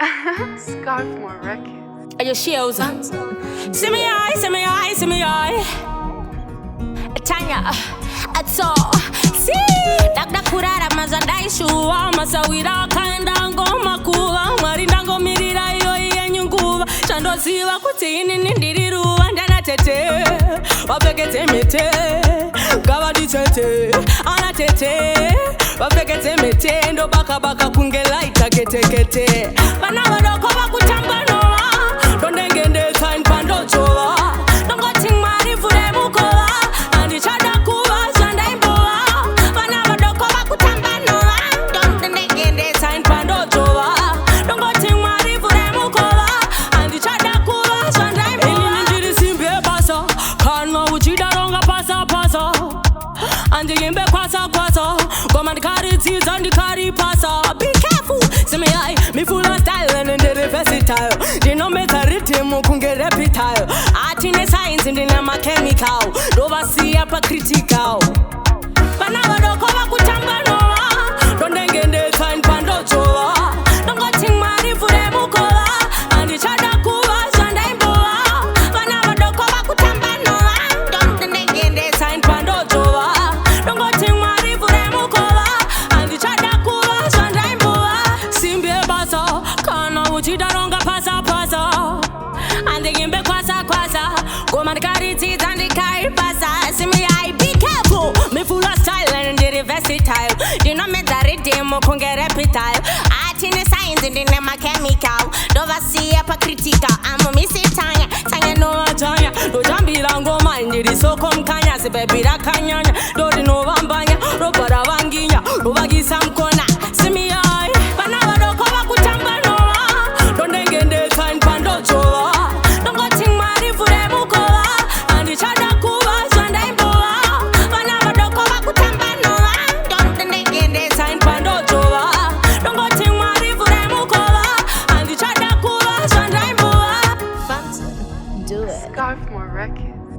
Scarfmore Records. Are your shoes? See me eye, see me eye, see me eye. Tanya, that's all. See, Dr. Kurara mazandai shuwa masawira kaenda ngoma kuwa marindango mirira iyo yenyunguva chandosiva kuti ini ndiriruva ndana tete wapekete mete gavadi tete ana tete wapekete mete ndo baka baka kungela itaketekete vana vadoko vakutamba noa ndondengende time pando chova ndongoti mwari vure mukova andichada kuva zvandaimbowa vana vadoko vakutamba noa ndondengende time pando chova ndongoti mwari vure mukova andichada kuva zvandaimbowa ini ndiri simbe basa kana uchidaronga pasa pasa andiyimbe kwasa kwasa ngoma ndikaridzidza ndikaripasa. Be careful, see me eye, me full of style and ndiri versatile. Ndinomedza rhythm kunge reptile. Art ine science ndine machemical. Ndovasiya pa critical. Vana vadoko vakutamba noa ndondengende time pandojova ndongoti mwari vhure mukova andichada kuva zvandaimbowa vana vadoko vakutamba noa ndondengende time pandojova ndongoti mwari vhure mukova andichada kuva zvandaimbowa. Simbe basa kana uchidaronga pasa pasa andiyimbe kwasa kwasa ngoma ndikaridzidza ndikaripasa. See me eye, be careful, me full of style and ndiri versatile. Ndinomedza rhythm kunge reptile. Art ine science ndine machemical. Ndovasiya pa critical. Misi Tanya, Tanya nova Tanya. Ndojambira ngoma ndiri soko mkanya. Sibebira kanyanya, ndori novambanya. Robara vanginya, rovagisa mkona. See me eye, vana vadoko vakutamba noa ndondengende time pandojova ndongoti mwari vhure mukova andichada kuva zvandaimbowa vana vadoko vakutamba noa ndondengende time pandojova ndongoti mwari vhure mukova andichada kuva zvandaimbowa. Scarfmore Records.